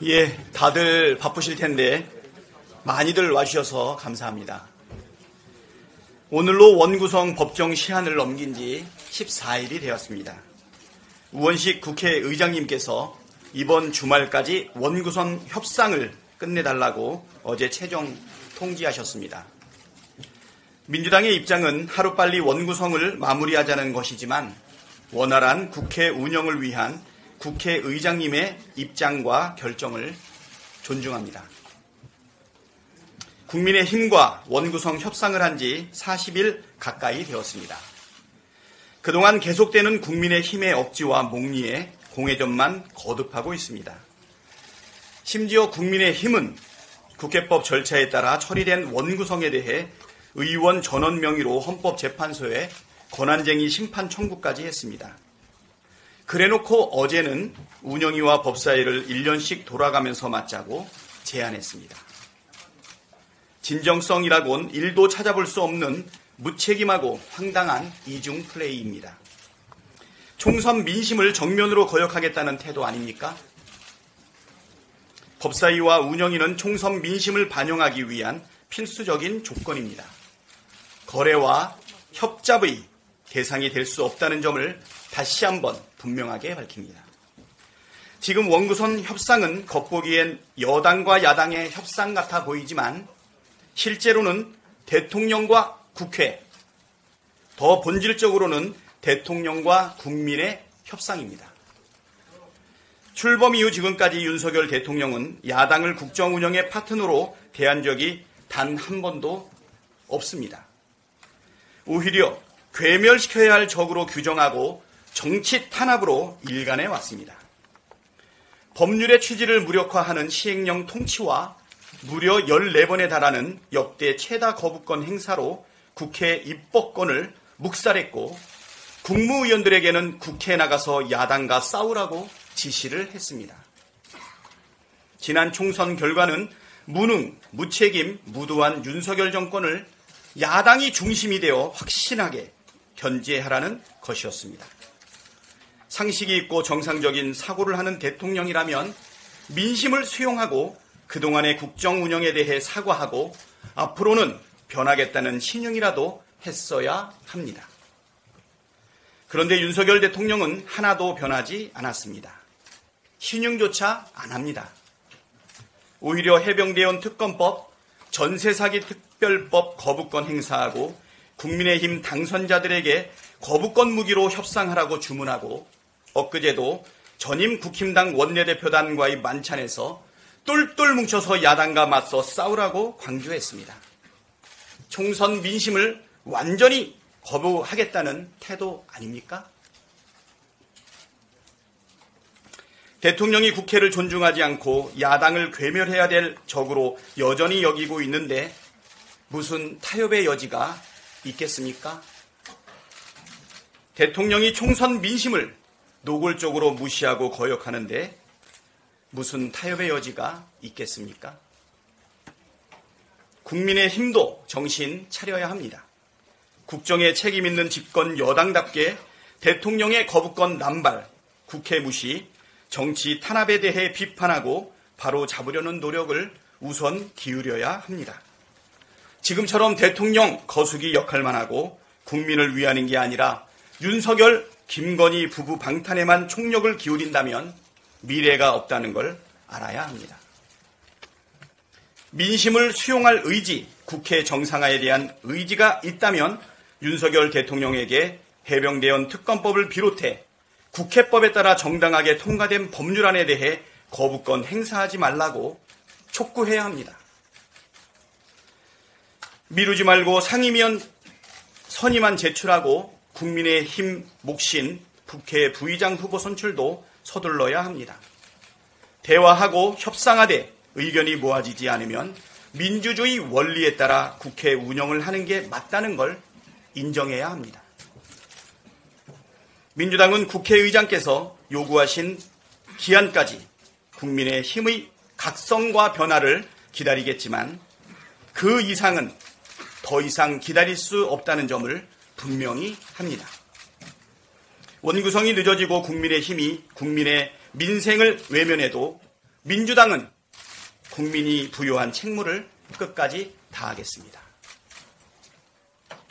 예, 다들 바쁘실 텐데 많이들 와주셔서 감사합니다. 오늘로 원구성 법정 시한을 넘긴 지 14일이 되었습니다. 우원식 국회의장님께서 이번 주말까지 원구성 협상을 끝내달라고 어제 최종 통지하셨습니다. 민주당의 입장은 하루빨리 원구성을 마무리하자는 것이지만 원활한 국회 운영을 위한 국회의장님의 입장과 결정을 존중합니다. 국민의힘과 원구성 협상을 한 지 40일 가까이 되었습니다. 그동안 계속되는 국민의힘의 억지와 목리에 공회전만 거듭하고 있습니다. 심지어 국민의힘은 국회법 절차에 따라 처리된 원구성에 대해 의원 전원 명의로 헌법재판소에 권한쟁의 심판 청구까지 했습니다. 그래놓고 어제는 운영위와 법사위를 1년씩 돌아가면서 맞자고 제안했습니다. 진정성이라곤 1도 찾아볼 수 없는 무책임하고 황당한 이중 플레이입니다. 총선 민심을 정면으로 거역하겠다는 태도 아닙니까? 법사위와 운영위는 총선 민심을 반영하기 위한 필수적인 조건입니다. 거래와 협잡의 대상이 될 수 없다는 점을 다시 한번 분명하게 밝힙니다. 지금 원구성 협상은 겉보기엔 여당과 야당의 협상 같아 보이지만 실제로는 대통령과 국회, 더 본질적으로는 대통령과 국민의 협상입니다. 출범 이후 지금까지 윤석열 대통령은 야당을 국정 운영의 파트너로 대한 적이 단 한 번도 없습니다. 오히려 괴멸시켜야 할 적으로 규정하고 정치 탄압으로 일관해 왔습니다. 법률의 취지를 무력화하는 시행령 통치와 무려 14번에 달하는 역대 최다 거부권 행사로 국회 입법권을 묵살했고 국무위원들에게는 국회에 나가서 야당과 싸우라고 지시를 했습니다. 지난 총선 결과는 무능, 무책임, 무도한 윤석열 정권을 야당이 중심이 되어 확신하게 견제하라는 것이었습니다. 상식이 있고 정상적인 사고를 하는 대통령이라면 민심을 수용하고 그동안의 국정 운영에 대해 사과하고 앞으로는 변하겠다는 신용이라도 했어야 합니다. 그런데 윤석열 대통령은 하나도 변하지 않았습니다. 신용조차 안 합니다. 오히려 해병대원 특검법, 전세사기 특별법 거부권 행사하고 국민의힘 당선자들에게 거부권 무기로 협상하라고 주문하고 엊그제도 전임 국힘당 원내대표단과의 만찬에서 똘똘 뭉쳐서 야당과 맞서 싸우라고 강조했습니다. 총선 민심을 완전히 거부하겠다는 태도 아닙니까? 대통령이 국회를 존중하지 않고 야당을 괴멸해야 될 적으로 여전히 여기고 있는데 무슨 타협의 여지가 있겠습니까? 대통령이 총선 민심을 노골적으로 무시하고 거역하는데 무슨 타협의 여지가 있겠습니까? 국민의힘도 정신 차려야 합니다. 국정에 책임 있는 집권 여당답게 대통령의 거부권 남발, 국회 무시, 정치 탄압에 대해 비판하고 바로 잡으려는 노력을 우선 기울여야 합니다. 지금처럼 대통령 거수기 역할만 하고 국민을 위하는 게 아니라 윤석열, 김건희 부부 방탄에만 총력을 기울인다면 미래가 없다는 걸 알아야 합니다. 민심을 수용할 의지, 국회 정상화에 대한 의지가 있다면 윤석열 대통령에게 해병대원 특검법을 비롯해 국회법에 따라 정당하게 통과된 법률안에 대해 거부권 행사하지 말라고 촉구해야 합니다. 미루지 말고 상임위원 선임안 제출하고 국민의힘 몫인 국회 부의장 후보 선출도 서둘러야 합니다. 대화하고 협상하되 의견이 모아지지 않으면 민주주의 원리에 따라 국회 운영을 하는 게 맞다는 걸 인정해야 합니다. 민주당은 국회의장께서 요구하신 기한까지 국민의힘의 각성과 변화를 기다리겠지만 그 이상은 더 이상 기다릴 수 없다는 점을 분명히 합니다. 원구성이 늦어지고 국민의힘이 국민의 민생을 외면해도 민주당은 국민이 부여한 책무를 끝까지 다하겠습니다.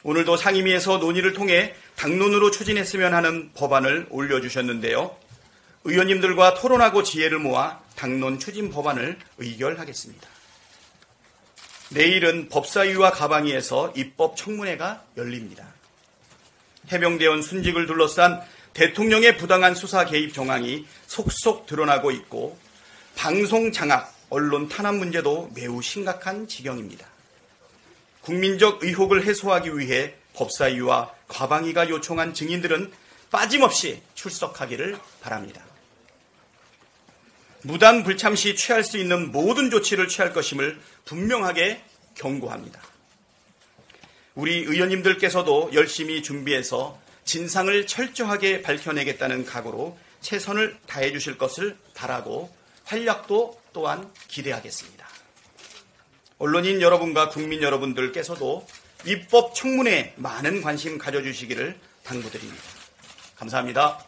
오늘도 상임위에서 논의를 통해 당론으로 추진했으면 하는 법안을 올려주셨는데요. 의원님들과 토론하고 지혜를 모아 당론 추진 법안을 의결하겠습니다. 내일은 법사위와 가방위에서 입법 청문회가 열립니다. 해병대원 순직을 둘러싼 대통령의 부당한 수사 개입 정황이 속속 드러나고 있고 방송 장악, 언론 탄압 문제도 매우 심각한 지경입니다. 국민적 의혹을 해소하기 위해 법사위와 과방위가 요청한 증인들은 빠짐없이 출석하기를 바랍니다. 무단 불참 시 취할 수 있는 모든 조치를 취할 것임을 분명하게 경고합니다. 우리 의원님들께서도 열심히 준비해서 진상을 철저하게 밝혀내겠다는 각오로 최선을 다해 주실 것을 바라고 활약도 또한 기대하겠습니다. 언론인 여러분과 국민 여러분들께서도 입법 청문회에 많은 관심 가져주시기를 당부드립니다. 감사합니다.